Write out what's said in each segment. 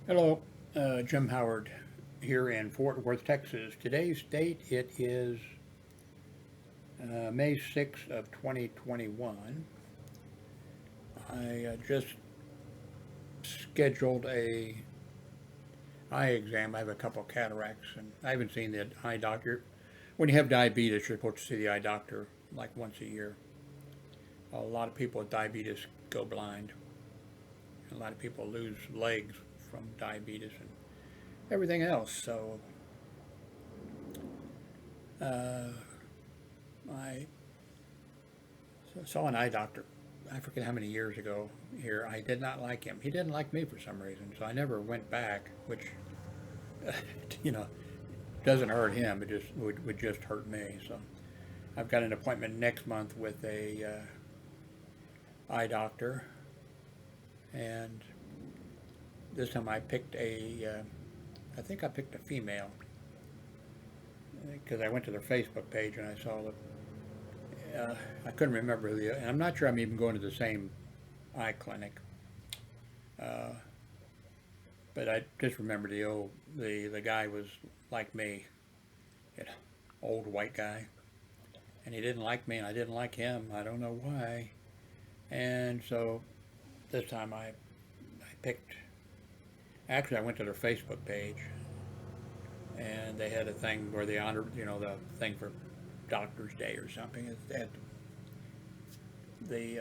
Hello, Jim Howard here in Fort Worth, Texas. Today's date, it is May 6th of 2021. I just scheduled a eye exam. I have a couple of cataracts and I haven't seen the eye doctor. When you have diabetes, you're supposed to see the eye doctor like once a year. A lot of people with diabetes go blind. A lot of people lose legs from diabetes and everything else. So uh, I saw an eye doctor. I forget how many years ago here. I did not like him. He didn't like me for some reason, so I never went back, which, you know, doesn't hurt him. It just would just hurt me. So I've got an appointment next month with a eye doctor, and this time I picked I think I picked a female because I went to their Facebook page and I saw that I couldn't remember and I'm not sure I'm even going to the same eye clinic. Uh, but I just remember the guy was like me, you know, old white guy, and he didn't like me and I didn't like him. I don't know why. And so this time I picked. Actually, I went to their Facebook page, and they had a thing where they honored, the thing for Doctor's Day or something. They had the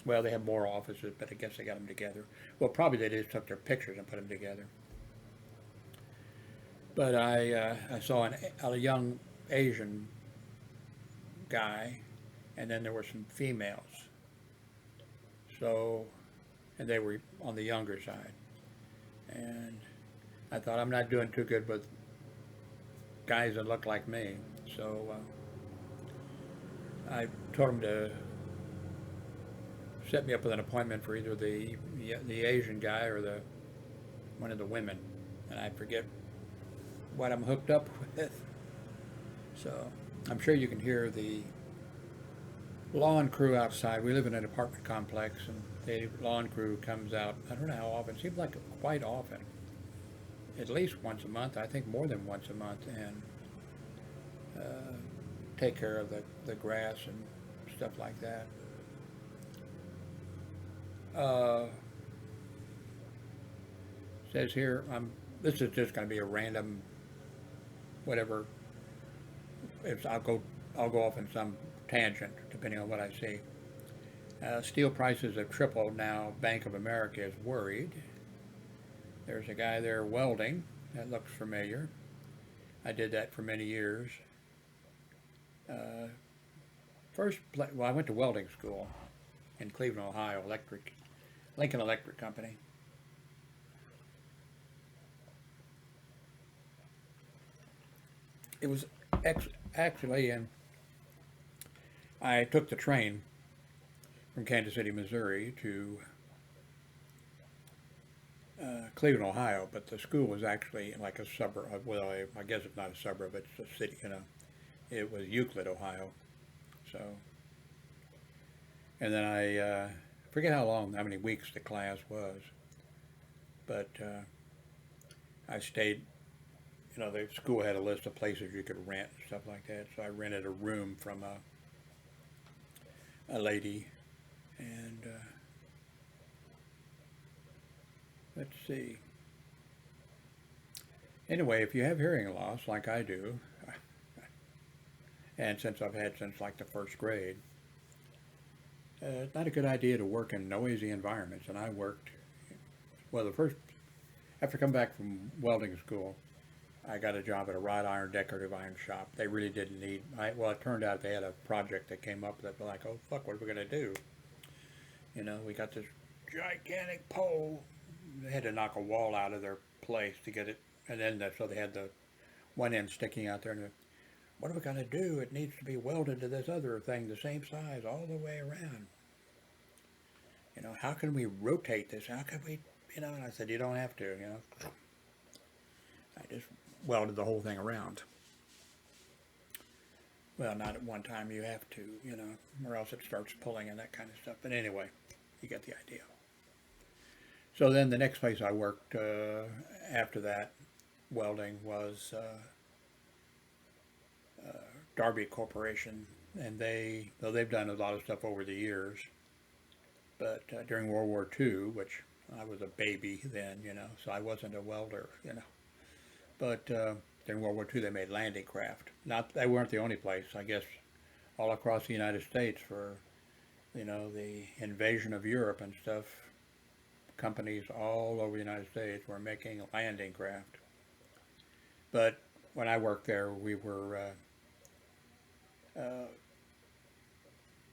well, they have more offices, but I guess they got them together. Well, probably they just took their pictures and put them together. But I saw a young Asian guy, and then there were some females. So, and they were on the younger side. And I thought I'm not doing too good with guys that look like me. So I told him to set me up with an appointment for either the Asian guy or the one of the women, and I forget what I'm hooked up with. So I'm sure you can hear the lawn crew outside. We live in an apartment complex, and the lawn crew comes out. I don't know how often. It seems like quite often. At least once a month. I think more than once a month, and take care of the grass and stuff like that. Uh, Says here, this is just going to be a random, whatever. If I'll go off in some tangent depending on what I see. Steel prices have tripled now. Bank of America is worried. There's a guy there welding. That looks familiar. I did that for many years. Uh, I went to welding school in Cleveland, Ohio, Lincoln Electric Company. It was actually, and I took the train from Kansas City, Missouri to Cleveland, Ohio, but the school was actually like a suburb. Well, I guess it's not a suburb; it's a city. It was Euclid, Ohio. So, and then I forget how many weeks the class was, but I stayed. The school had a list of places you could rent and stuff like that. So I rented a room from a lady, and let's see. Anyway, if you have hearing loss like I do, and since I've had since like the first grade, it's not a good idea to work in noisy environments. And I worked, well, after coming back from welding school, I got a job at a wrought iron decorative iron shop. They really didn't need, well, it turned out they had a project that came up that were like, oh, fuck, what are we going to do? We got this gigantic pole. They had to knock a wall out of their place to get it. And then, so they had the one end sticking out there. And what are we going to do? It needs to be welded to this other thing the same size all the way around. How can we rotate this? How can we, and I said, you don't have to, I just welded the whole thing around. Well, not at one time, you have to, or else it starts pulling and that kind of stuff. But anyway, you get the idea. So then the next place I worked after that welding was Darby Corporation, and though they've done a lot of stuff over the years, but during World War II, which I was a baby then, so I wasn't a welder. But during World War II, they made landing craft. Not they weren't the only place. I guess all across the United States for the invasion of Europe and stuff. Companies all over the United States were making landing craft. But when I worked there, we were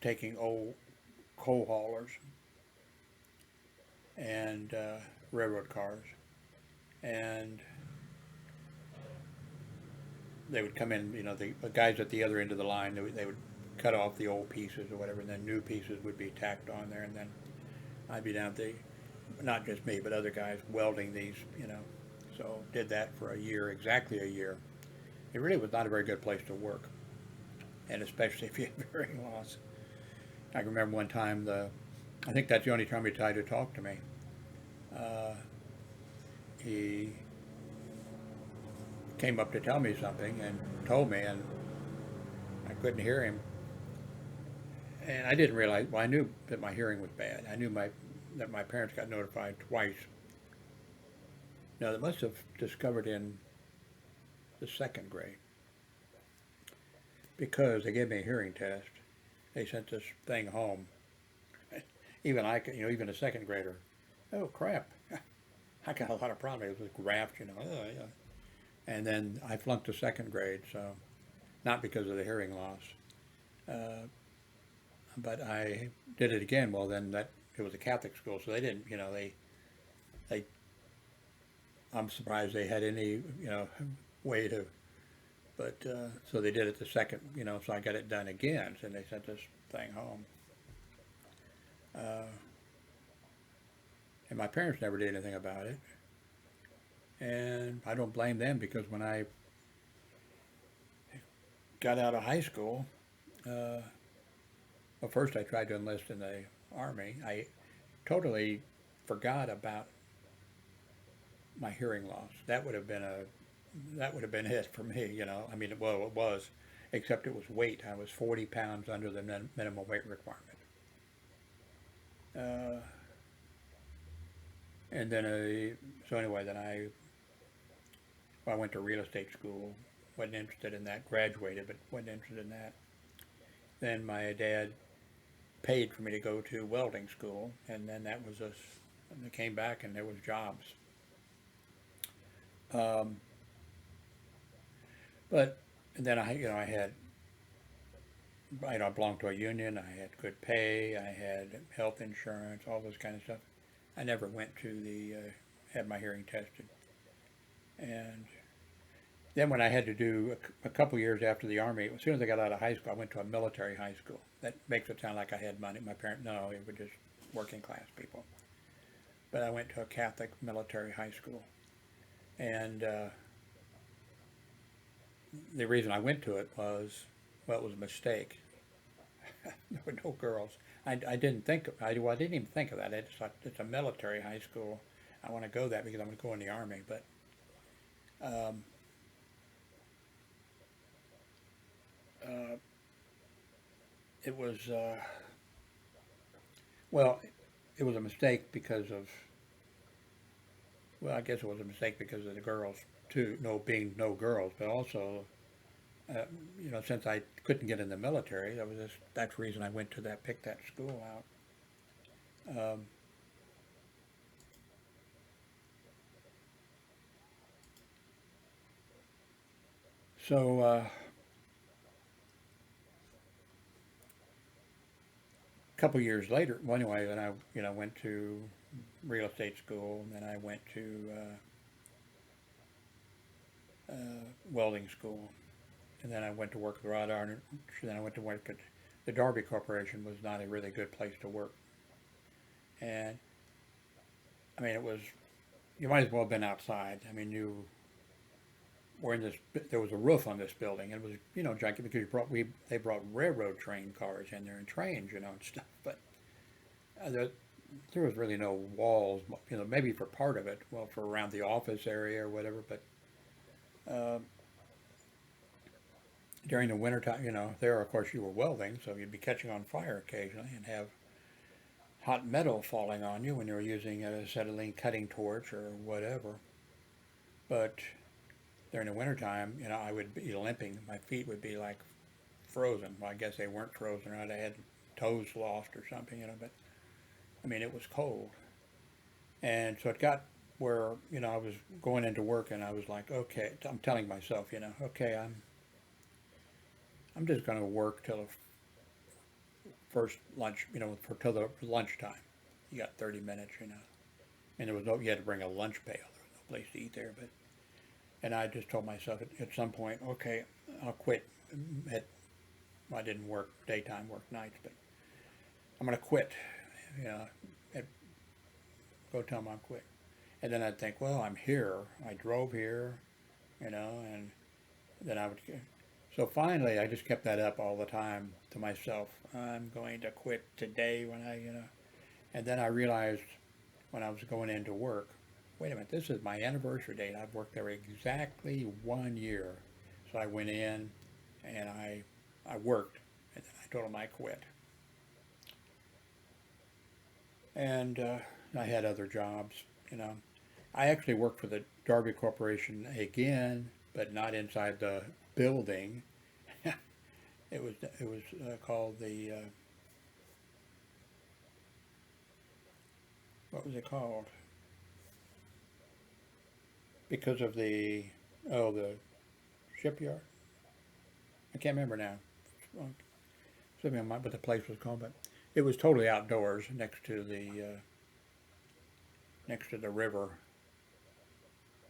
taking old coal haulers and railroad cars, and they would come in, the guys at the other end of the line, they would cut off the old pieces or whatever, and then new pieces would be tacked on there, and then I'd be down at not just me, but other guys welding these. So did that for a year, exactly a year. It really was not a very good place to work, and especially if you had hearing loss. I can remember one time, I think that's the only time he tried to talk to me. He came up to tell me something and told me, and I couldn't hear him. And I didn't realize, well, I knew that my hearing was bad. I knew that my parents got notified twice. Now, they must have discovered in the second grade, because they gave me a hearing test. They sent this thing home. Even I could, even a second grader, oh crap, I got a lot of problems with graft, oh, yeah. And then I flunked the second grade, so not because of the hearing loss. But I did it again. Well, then it was a Catholic school, so they didn't, I'm surprised they had any, way to, but, so they did it the second, so I got it done again, and they sent this thing home. And my parents never did anything about it. And I don't blame them, because when I got out of high school, well, first I tried to enlist in the Army. I totally forgot about my hearing loss. That would have been it for me, I mean, well, it was, except it was weight. I was 40 pounds under the minimum weight requirement. And then, so anyway, then I went to real estate school. Wasn't interested in that. Graduated, but wasn't interested in that. Then my dad paid for me to go to welding school, and then that was and I came back and there was jobs. But and then I had, I belonged to a union. I had good pay. I had health insurance, all this kind of stuff. I never went to had my hearing tested. And then when I had to do a couple years after the Army, as soon as I got out of high school, I went to a military high school. That makes it sound like I had money. My parents, no, it was just working class people. But I went to a Catholic military high school. And the reason I went to it was, well, it was a mistake. There were no girls. I didn't think, I didn't even think of that. I just thought, it's a military high school. I want to go that because I'm going to go in the Army. But it was, well, it was a mistake because of, well, I guess it was a mistake because of the girls too, being no girls, but also, since I couldn't get in the military, that's the reason I went to picked that school out. So, a couple years later, well, anyway, then I, went to real estate school, and then I went to welding school, and then I went to work at the Rod Iron, then I went to work at the Darby Corporation. Was not a really good place to work. And, I mean, it was, you might as well have been outside. I mean, you were in this, there was a roof on this building, and it was, gigantic, because they brought railroad train cars in there and trains, and stuff, but there was really no walls, you know, maybe for part of it, well, for around the office area or whatever, but uh, during the wintertime, you know, there, of course, you were welding, so you'd be catching on fire occasionally and have hot metal falling on you when you were using a acetylene cutting torch or whatever. But during the wintertime, you know, I would be limping. My feet would be like frozen. Well, I guess they weren't frozen. Right? I had toes lost or something, you know, but I mean, it was cold. And so it got where, you know, I was going into work and I was like, okay, I'm telling myself, you know, okay, I'm just going to work till the first lunch, you know, till the lunchtime. You got 30 minutes, you know. And there was no, you had to bring a lunch pail. There was no place to eat there, but, and I just told myself at some point, okay, I'll quit. Well, I didn't work daytime, work nights, but I'm going to quit, you know, go tell them I'm quit. And then I'd think, well, I'm here. I drove here, you know, and then I would, so finally I just kept that up all the time to myself. I'm going to quit today when I, you know, and then I realized when I was going into work, wait a minute, this is my anniversary date. I've worked there exactly 1 year. So I went in and I worked, and then I told them I quit. And I had other jobs, you know. I actually worked for the Darby Corporation again, but not inside the building. it was called the what was it called? Because of the shipyard. I can't remember now. Something on what the place was called, but it was totally outdoors next to the river,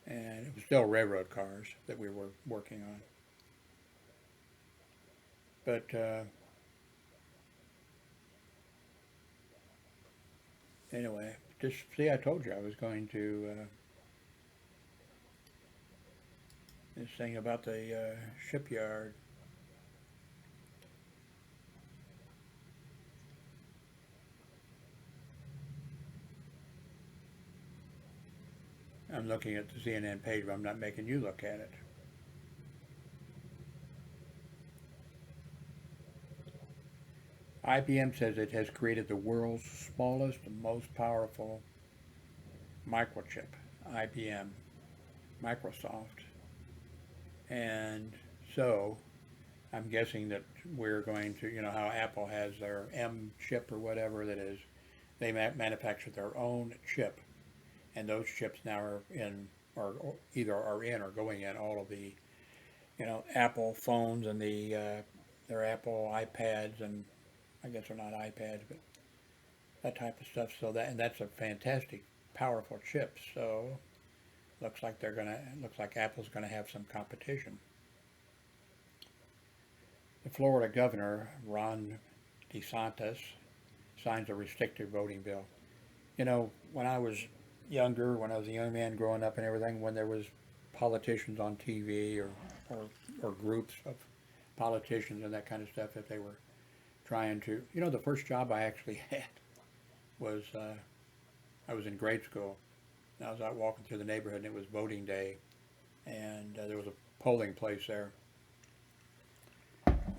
and it was still railroad cars that we were working on. But anyway, just see, I told you I was going to this thing about the shipyard. I'm looking at the CNN page, but I'm not making you look at it. IBM says it has created the world's smallest and most powerful microchip. IBM, Microsoft. And so I'm guessing that we're going to, you know, how Apple has their M chip or whatever that is, they manufacture their own chip, and those chips now are in, or either are in or going in all of the, you know, Apple phones and their Apple iPads, and I guess they're not iPads, but that type of stuff. So that's a fantastic, powerful chip. So looks like Apple's gonna have some competition. The Florida governor, Ron DeSantis, signs a restrictive voting bill. You know, when I was younger, when I was a young man growing up and everything, when there was politicians on TV or groups of politicians and that kind of stuff, that they were trying to, you know, the first job I actually had was, I was in grade school. And I was out walking through the neighborhood and it was voting day, and there was a polling place there.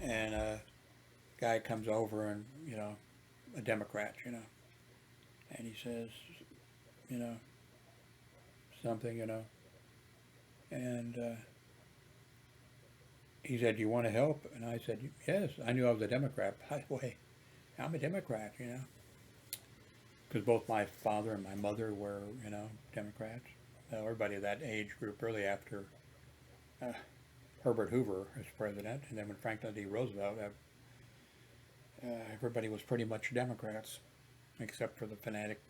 And a guy comes over and, you know, a Democrat, you know, and he says, you know, something, you know, and he said, "Do you want to help?" And I said, "Yes." I knew I was a Democrat. By the way, I'm a Democrat, you know, because both my father and my mother were, you know, Democrats. Everybody of that age group, early after Herbert Hoover as president, and then when Franklin D. Roosevelt, everybody was pretty much Democrats, except for the fanatic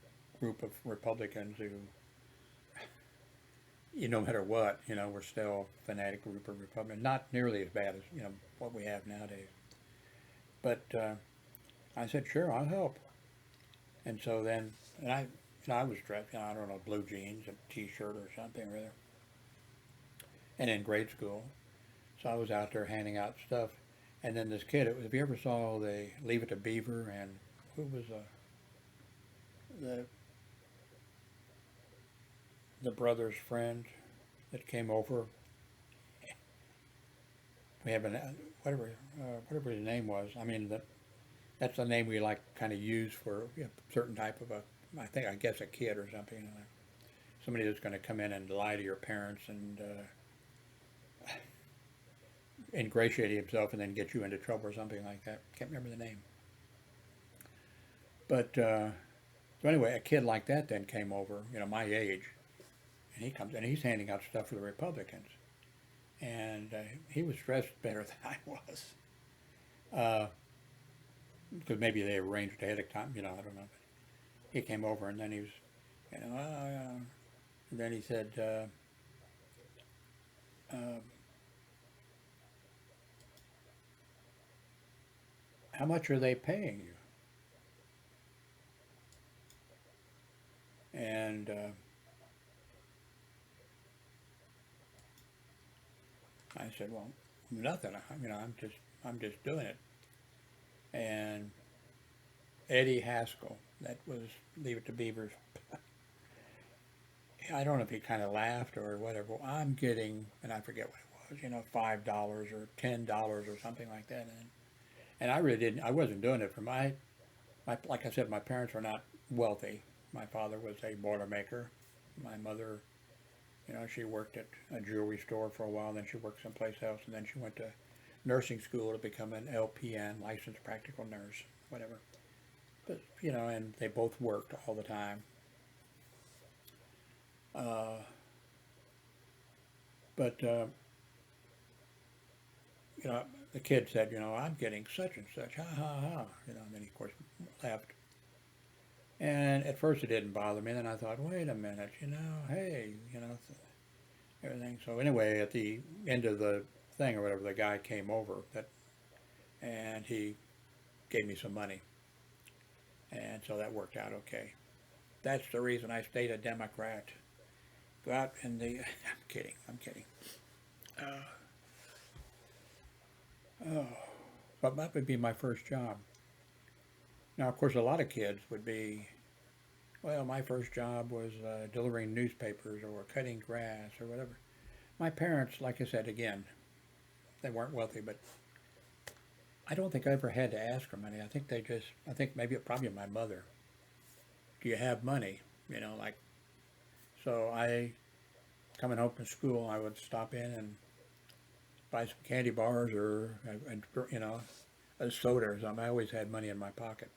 group of Republicans who, you know, no matter what, you know, we're still a fanatic group of Republicans. Not nearly as bad as, you know, what we have nowadays. But I said, sure, I'll help. And so then, I was dressed, you know, I don't know, blue jeans, a t-shirt or something, rather. And in grade school, so I was out there handing out stuff. And then this kid, if you ever saw the Leave It to Beaver, and who was the the brother's friend that came over. We have an whatever his name was. I mean, that's the name we like kind of use for a certain type of a. I guess a kid or something. Somebody that's going to come in and lie to your parents and ingratiate himself and then get you into trouble or something like that. Can't remember the name. But so anyway, a kid like that then came over, my age, and he comes and he's handing out stuff for the Republicans, and he was dressed better than I was, because maybe they arranged ahead of time, I don't know. But he came over and then he was, and then he said, "How much are they paying you?" And I said, "Well, nothing. I'm just doing it." And Eddie Haskell, that was Leave It to Beaver's. I don't know if he kind of laughed or whatever. Well, I'm getting, and I forget what it was, $5 or $10 or something like that. And I really didn't. I wasn't doing it for my. Like I said, my parents were not wealthy. My father was a boilermaker. My mother, she worked at a jewelry store for a while, then she worked someplace else, and then she went to nursing school to become an LPN, licensed practical nurse, whatever. But, and they both worked all the time. But the kid said, I'm getting such and such, ha ha ha, and then he, of course, laughed. And at first it didn't bother me. Then I thought, wait a minute, hey, everything. So anyway, at the end of the thing or whatever, the guy came over and he gave me some money. And so that worked out okay. That's the reason I stayed a Democrat. Go out in the, I'm kidding. But that would be my first job. Now, of course, a lot of kids would be, well, my first job was delivering newspapers or cutting grass or whatever. My parents, like I said, again, they weren't wealthy, but I don't think I ever had to ask for money. I think maybe probably my mother. Do you have money? So coming home from school, I would stop in and buy some candy bars or, a soda or something. I always had money in my pocket.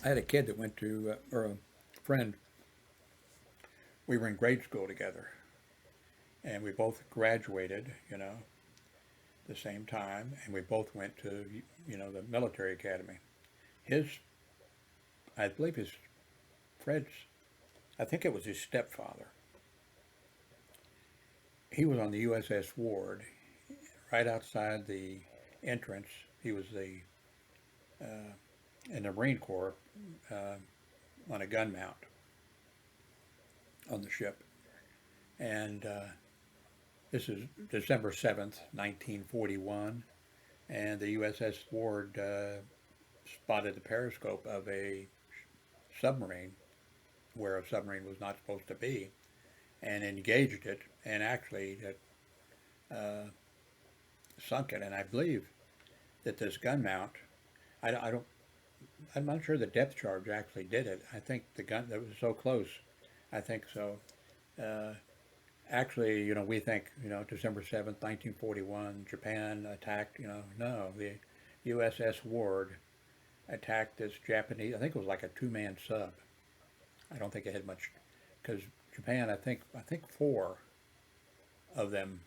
I had a kid that went to, or a friend, we were in grade school together, and we both graduated, the same time, and we both went to, the military academy. I believe Fred's, I think it was his stepfather. He was on the USS Ward, right outside the entrance. He was in the Marine Corps, on a gun mount on the ship. And this is December 7th, 1941, and the USS Ward spotted the periscope of a submarine where a submarine was not supposed to be, and engaged it, and actually sunk it. And I believe that this gun mount, I'm not sure the depth charge actually did it. I think the gun, that was so close, I think so. Actually, we think, December 7th, 1941, Japan attacked, no, the USS Ward attacked this Japanese, I think it was like a two-man sub. I don't think it had much, because Japan, I think 4 of them,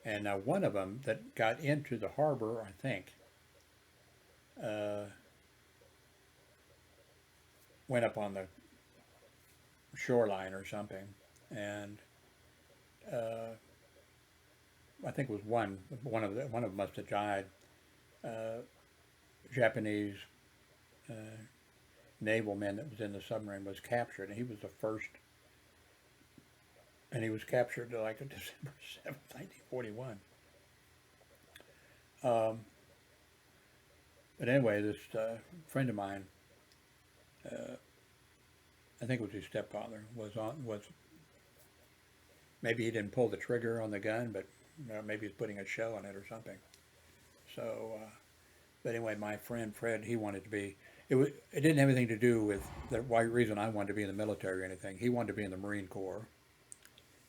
and one of them that got into the harbor, I think, went up on the shoreline or something, and I think it was one of them must have died. Japanese naval man that was in the submarine was captured, and he was the first and he was captured like on December 7th, 1941. But anyway, this friend of mine, I think it was his stepfather, was maybe he didn't pull the trigger on the gun, but maybe he's putting a show on it or something. So, but anyway, my friend Fred, he wanted to be. It didn't have anything to do with the reason I wanted to be in the military or anything. He wanted to be in the Marine Corps,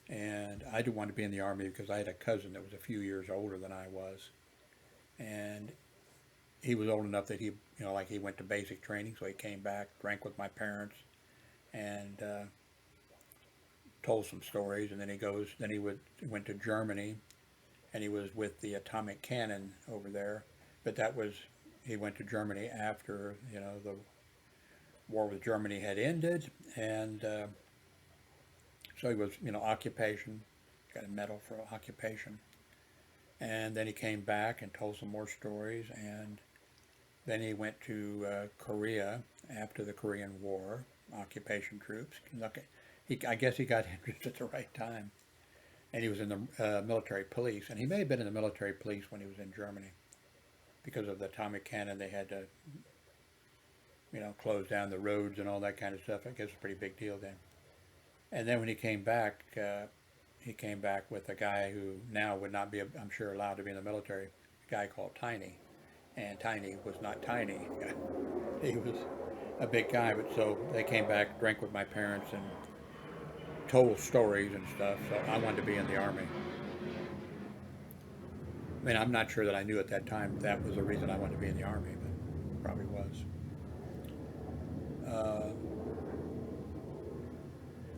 and I didn't want to be in the Army because I had a cousin that was a few years older than I was, and he was old enough that he, like he went to basic training, so he came back, drank with my parents, and told some stories, and then he went to Germany, and he was with the atomic cannon over there, but he went to Germany after, the war with Germany had ended, and so he was, occupation, got a medal for occupation, and then he came back and told some more stories, and then he went to Korea after the Korean War, occupation troops. I guess he got interested at the right time. And he was in the military police. And he may have been in the military police when he was in Germany. Because of the atomic cannon, they had to, close down the roads and all that kind of stuff. I guess it's a pretty big deal then. And then when he came back with a guy who now would not be, I'm sure, allowed to be in the military, a guy called Tiny. And Tiny was not tiny. He was a big guy, but so they came back, drank with my parents, and told stories and stuff, so I wanted to be in the Army. I mean, I'm not sure that I knew at that time that was the reason I wanted to be in the Army, but probably was.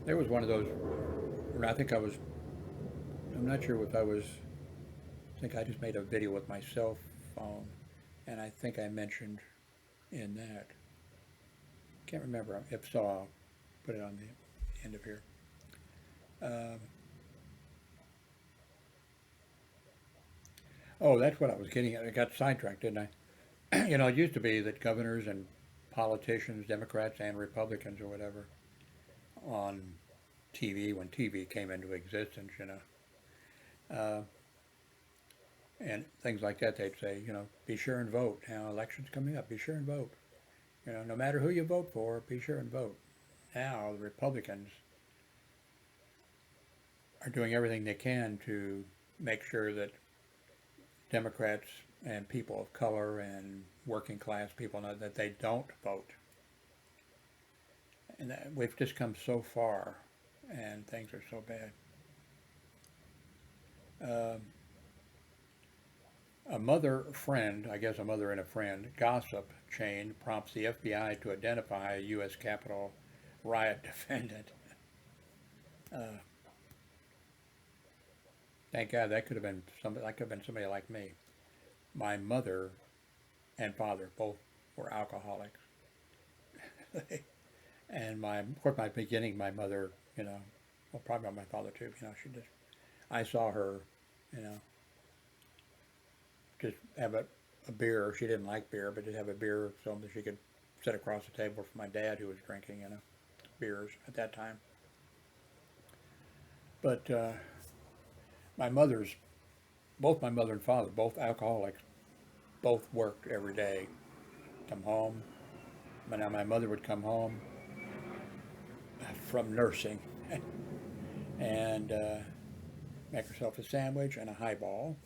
There was one of those, I I'm not sure if I think I just made a video with my cell phone, and I think I mentioned in that. Can't remember. If so, I'll put it on the end of here. Oh, that's what I was getting at. I got sidetracked, didn't I? It used to be that governors and politicians, Democrats and Republicans or whatever, on TV, when TV came into existence, and things like that, they'd say, be sure and vote. Now, election's coming up, be sure and vote. No matter who you vote for, be sure and vote. Now, the Republicans are doing everything they can to make sure that Democrats and people of color and working class people know that they don't vote. And that we've just come so far, and things are so bad. A mother and a friend, gossip chain prompts the FBI to identify a U.S. Capitol riot defendant. Thank God, that could have been somebody like me. My mother and father both were alcoholics. And of course, my beginning, my mother, well, probably my father too, I saw her, just have a beer. She didn't like beer, but just have a beer so that she could sit across the table from my dad, who was drinking, beers at that time. But both my mother and father, both alcoholics, both worked every day. Come home. Now my mother would come home from nursing and make herself a sandwich and a highball,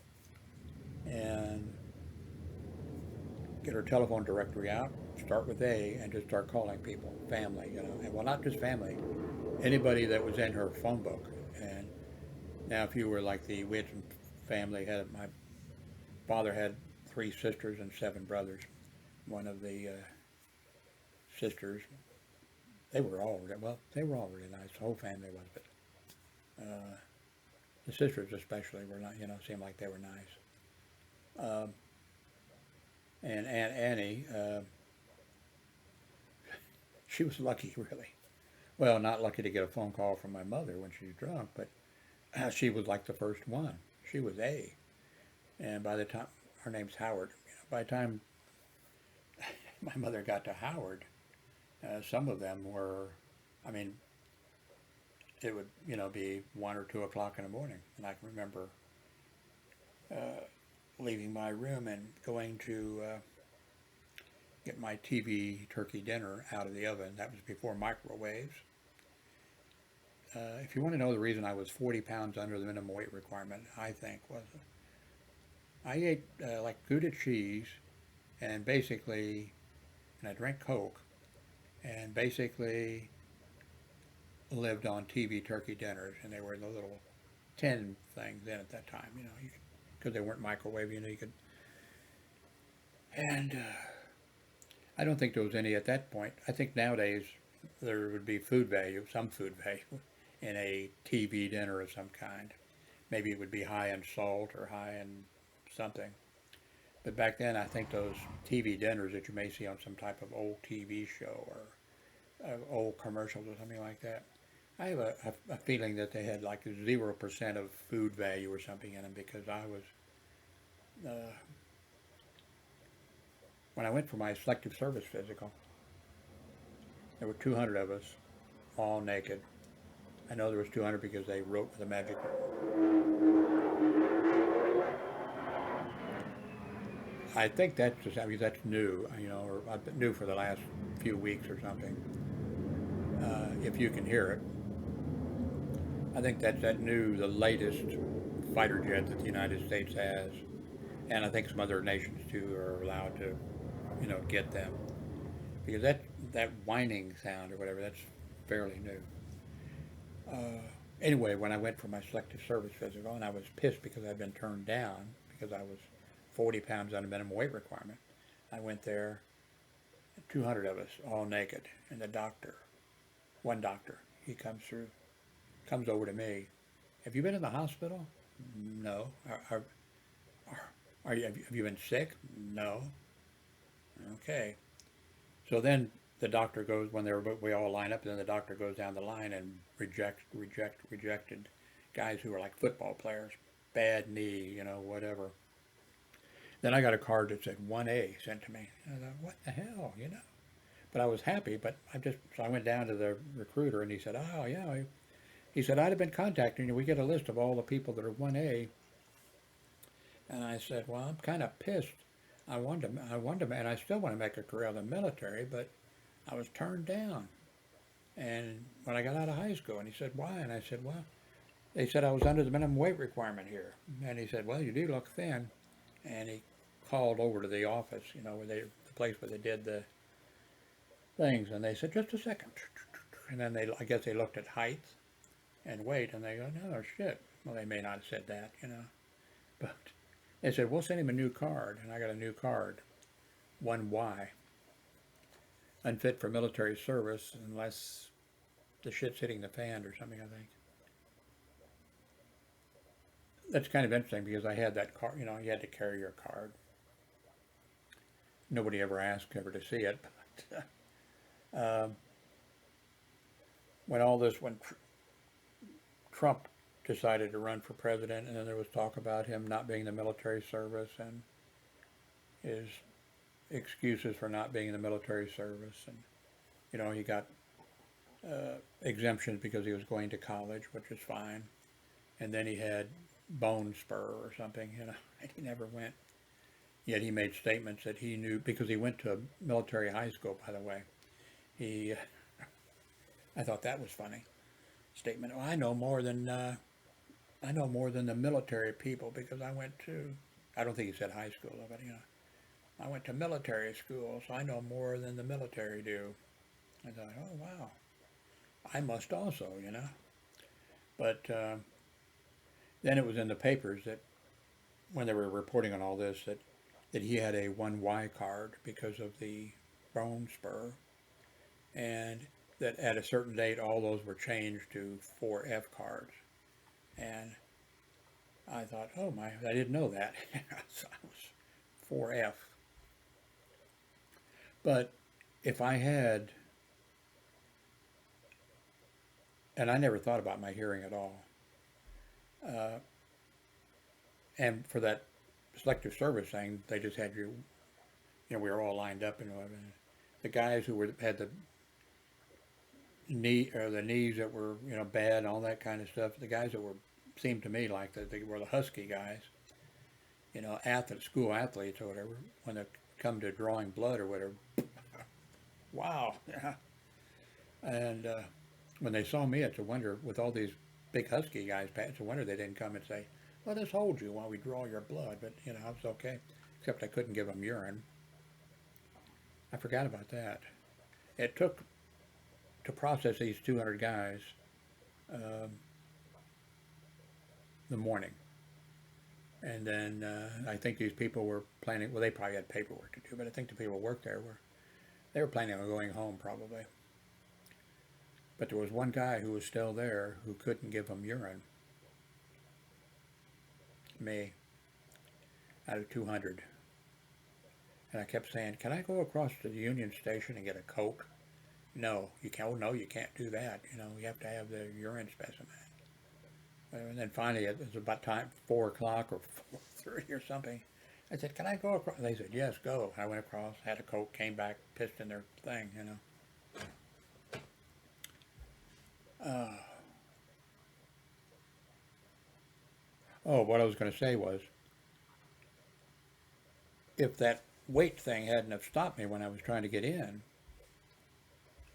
and get her telephone directory out, start with A, and just start calling people, family, and well, not just family, anybody that was in her phone book. And now, if you were like we had some family, my father had 3 sisters and 7 brothers. One of the sisters, they were all really nice. The whole family was, but the sisters especially were not, seemed like they were nice. And Aunt Annie, she was lucky, really. Well, not lucky to get a phone call from my mother when she was drunk, but she was like the first one. She was A. And by the time, her name's Howard, by the time my mother got to Howard, some of them were, it would, you know, be 1 or 2 o'clock in the morning. And I can remember leaving my room and going to get my TV turkey dinner out of the oven. That was before microwaves. If you want to know the reason I was 40 pounds under the minimum weight requirement, I think was I ate like Gouda cheese and basically, and I drank Coke and basically lived on TV turkey dinners, and they were the little tin things in at that time, you know, because they weren't microwave, you know, you could, and I don't think there was any at that point. I think nowadays there would be food value, some food value, in a TV dinner of some kind. Maybe it would be high in salt or high in something. But back then, I think those TV dinners that you may see on some type of old TV show or old commercials or something like that, I have a feeling that they had like 0% of food value or something in them, because I was, when I went for my selective service physical, there were 200 of us, all naked. I know there was 200 because they wrote with a magic. I think that's just, I mean, that's new, you know, or I've been new for the last few weeks or something. If you can hear it, I think that's that new, the latest fighter jet that the United States has, and I think some other nations too are allowed to, you know, get them, because that whining sound or whatever, that's fairly new. Anyway, when I went for my selective service physical, and I was pissed because I'd been turned down because I was 40 pounds under minimum weight requirement, I went there, 200 of us, all naked, and the doctor, one doctor, he comes over to me. Have you been in the hospital? No. Have you been sick? No. Okay. So then the doctor goes, when we all line up, and then the doctor goes down the line and rejected guys who were like football players, bad knee, you know, whatever. Then I got a card that said 1A sent to me. I thought, what the hell, you know? But I was happy, but so I went down to the recruiter, and he said, oh, yeah. He said, I'd have been contacting you. We get a list of all the people that are 1A. And I said, well, I'm kind of pissed. I wanted to, and I still want to make a career in the military, but I was turned down. And when I got out of high school, and he said, why? And I said, well, they said I was under the minimum weight requirement here. And he said, well, you do look thin. And he called over to the office, you know, the place where they did the things, and they said, just a second. And then I guess they looked at height and weight, and they go, no, shit. Well, they may not have said that, you know, but they said, we'll send him a new card, and I got a new card, 1Y, unfit for military service unless the shit's hitting the fan or something, I think. That's kind of interesting, because I had that card, you know, you had to carry your card. Nobody ever asked ever to see it, but when Trump decided to run for president, and then there was talk about him not being in the military service and his excuses for not being in the military service, and you know, he got exemptions because he was going to college, which was fine, and then he had bone spur or something, you know, and he never went. Yet he made statements that he knew, because he went to a military high school, by the way. I thought that was funny. Statement, oh, I know more than the military people, because I went to, I don't think he said high school, but you know, I went to military school, so I know more than the military do. I thought, oh wow, I must also, you know. But then it was in the papers that when they were reporting on all this, that he had a 1Y card because of the bone spur, and that at a certain date all those were changed to 4F cards. And I thought, oh my, I didn't know that. So I was 4F. But if I had, and I never thought about my hearing at all, and for that selective service thing, they just had you know, we were all lined up, and the guys who had the the knees that were, you know, bad and all that kind of stuff. The guys that were, seemed to me like that they were the husky guys, you know, athletes, school athletes or whatever, when they come to drawing blood or whatever. Wow. Yeah. And when they saw me, it's a wonder, with all these big husky guys, it's a wonder they didn't come and say, let us hold you while we draw your blood. But, you know, I was okay, except I couldn't give them urine. I forgot about that. It took, to process these 200 guys, um, the morning. And then I think these people were planning, well, they probably had paperwork to do, but I think the people who worked there they were planning on going home probably. But there was one guy who was still there who couldn't give them urine. Me, out of 200. And I kept saying, can I go across to the Union Station and get a Coke? No, you can't. Oh, no, you can't do that. You know, you have to have the urine specimen. And then finally, it was about time, 4 o'clock or 4:30 or something. I said, can I go across? They said, yes, go. I went across, had a Coke, came back, pissed in their thing, you know. Oh, what I was going to say was, if that weight thing hadn't have stopped me when I was trying to get in,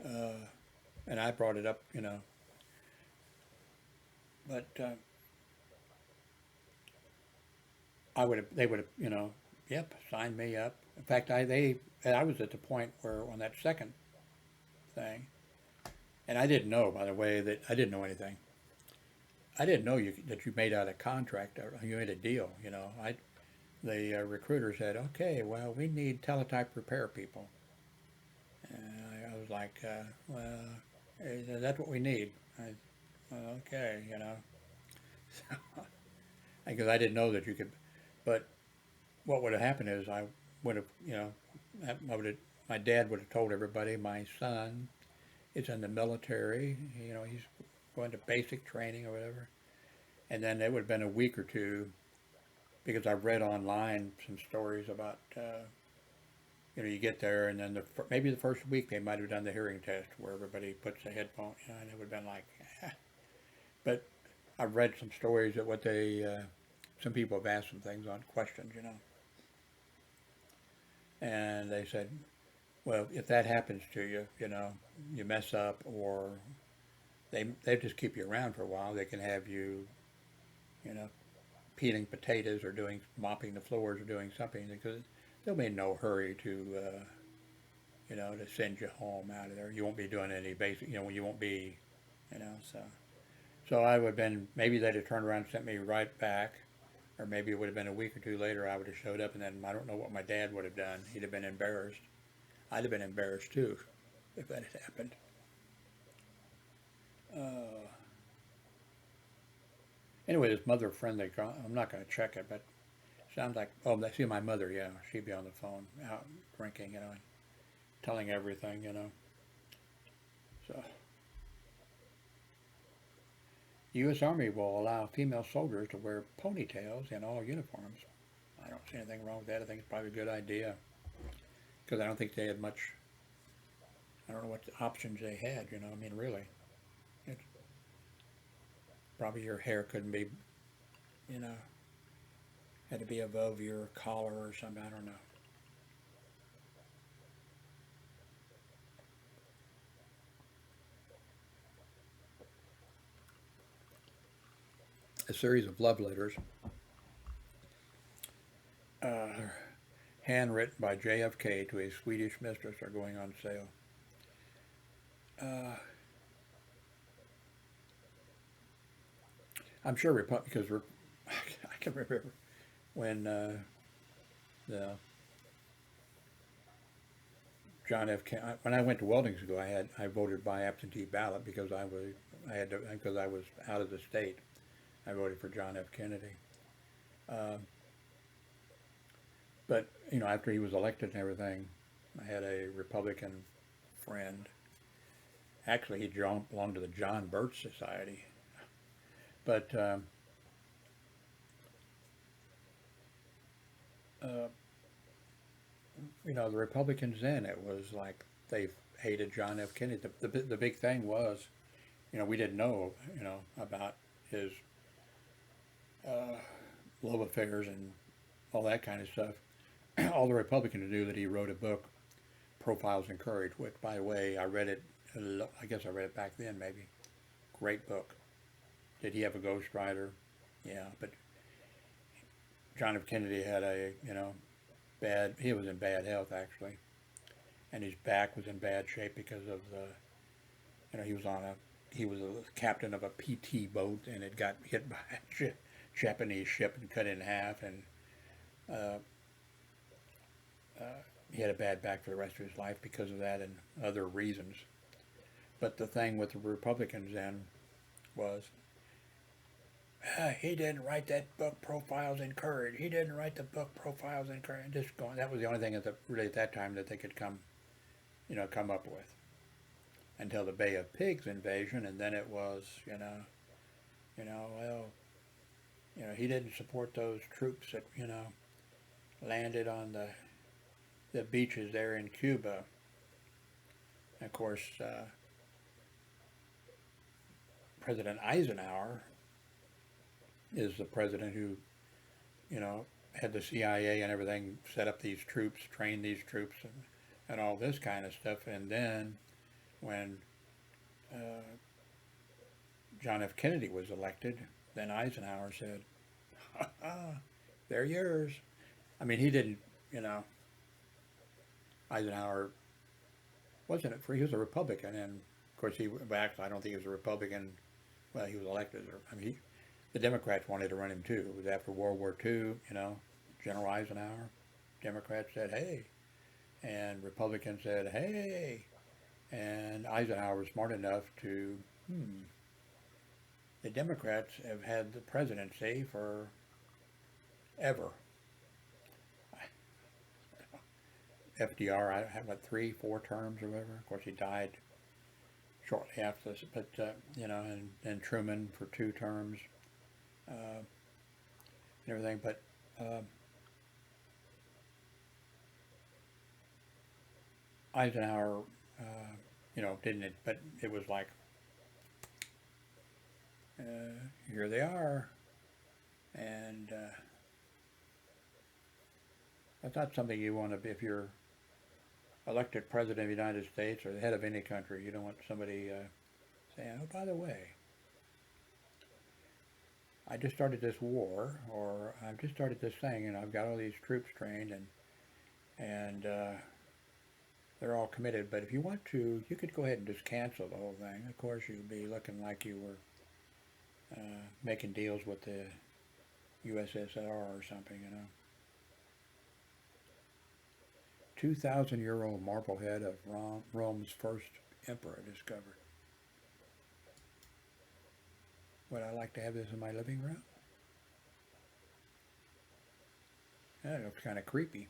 and I brought it up, you know, but they would have, you know, yep, signed me up. In fact, I was at the point where on that second thing, and I didn't know, by the way, that I didn't know anything. I didn't know that you made out a contract or you made a deal. You know, the recruiter said, okay, well, we need teletype repair people. And I was like, well, that's what we need. Well, okay, you know. Because I didn't know that you could, but what would have happened is I would have, you know, my dad would have told everybody, my son is in the military, you know, he's going to basic training or whatever. And then it would have been a week or two, because I read online some stories about, you know, you get there and then maybe the first week they might have done the hearing test where everybody puts a headphone, you know, and it would have been like, eh. But I've read some stories that some people have asked some things on questions, you know. And they said, well, if that happens to you, you know, you mess up or they just keep you around for a while. They can have you, you know, peeling potatoes or mopping the floors or doing something, because they'll be in no hurry to, you know, to send you home out of there. You won't be doing any basic, you know, you won't be, you know, so I would have been, maybe they'd have turned around and sent me right back, or maybe it would have been a week or two later I would have showed up, and then I don't know what my dad would have done. He'd have been embarrassed. I'd have been embarrassed too if that had happened. Anyway, this mother friendly, I'm not going to check it, but sounds like, oh, I see my mother, yeah, she'd be on the phone, out drinking, you know, and telling everything, you know. So, the U.S. Army will allow female soldiers to wear ponytails in all uniforms. I don't see anything wrong with that. I think it's probably a good idea, because I don't think they had much, I don't know what options they had, you know, I mean, really. It's, probably your hair couldn't be, you know, had to be above your collar or something, I don't know. A series of love letters, uh, handwritten by JFK to his Swedish mistress, are going on sale. I'm sure because I can remember when the John F. When I went to welding school, I voted by absentee ballot because because I was out of the state. I voted for John F. Kennedy. Uh, but you know, after he was elected and everything, I had a Republican friend. Actually, he belonged to the John Birch Society. But uh, you know, the Republicans then, it was like hated John F. Kennedy. The big thing was, we didn't know, about his love affairs and all that kind of stuff. All the Republicans knew that he wrote a book, Profiles in Courage, which, by the way, I read it, I guess I read it back then, maybe. Great book. Did he have a ghostwriter? Yeah, but John F. Kennedy had he was in bad health, actually. And his back was in bad shape because of he was a captain of a PT boat, and it got hit by a Japanese ship and cut in half, and he had a bad back for the rest of his life because of that and other reasons. But the thing with the Republicans then was, he didn't write that book, Profiles in Courage. He didn't write the book, Profiles in Courage. That was the only thing at that time that they could come up with. Until the Bay of Pigs invasion, and then it was, he didn't support those troops that, landed on the beaches there in Cuba. And of course, President Eisenhower is the president who, had the CIA and everything set up these troops, trained these troops, and all this kind of stuff. And then when John F. Kennedy was elected, then Eisenhower said, they're yours. I mean, he didn't, Eisenhower wasn't free. He was a Republican, and of course actually I don't think he was a Republican. Well, he was elected. The Democrats wanted to run him too. It was after World War II, General Eisenhower. Democrats said, hey, and Republicans said, hey, and Eisenhower was smart enough to, the Democrats have had the presidency for ever. FDR, I had 3-4 terms or whatever. Of course, he died shortly after this, but, and Truman for 2 terms, and everything, but, Eisenhower, didn't, but it was like, here they are, and, that's not something you want to be, if you're elected president of the United States or the head of any country. You don't want somebody saying, oh, by the way, I just started this war, or I've just started this thing, and I've got all these troops trained, and they're all committed. But if you want to, you could go ahead and just cancel the whole thing. Of course, you'd be looking like you were making deals with the USSR or something, 2,000-year-old marble head of Rome's first emperor discovered. Would I like to have this in my living room? That looks kind of creepy.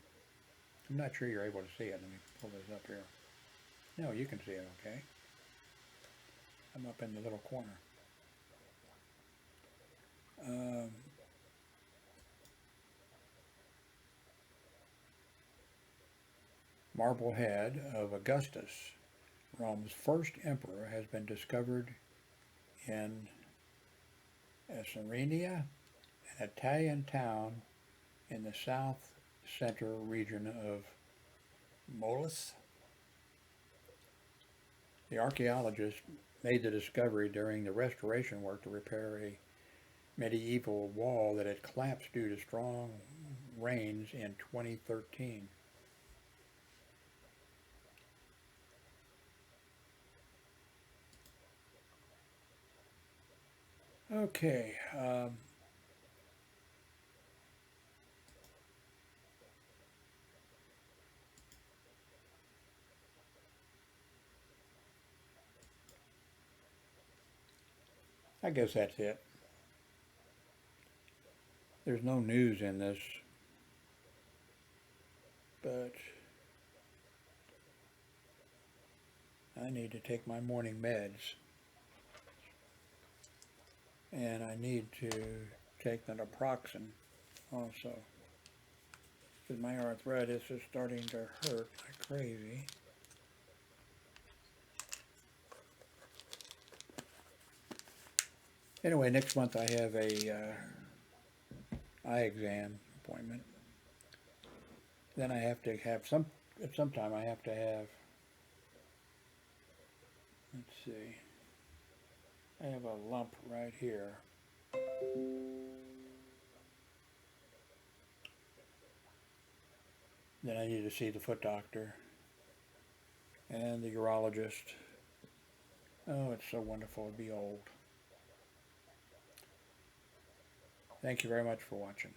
I'm not sure you're able to see it. Let me pull this up here. No, you can see it okay. I'm up in the little corner. Marble head of Augustus, Rome's first emperor, has been discovered in Serenia, an Italian town in the south center region of Molise. The archaeologists made the discovery during the restoration work to repair a medieval wall that had collapsed due to strong rains in 2013. Okay, I guess that's it. There's no news in this, but I need to take my morning meds. And I need to take the naproxen also, because my arthritis is starting to hurt like crazy. Anyway, next month I have a eye exam appointment. Then I have to have at some time I have to have, let's see, I have a lump right here. Then I need to see the foot doctor and the urologist. Oh, it's so wonderful to be old. Thank you very much for watching.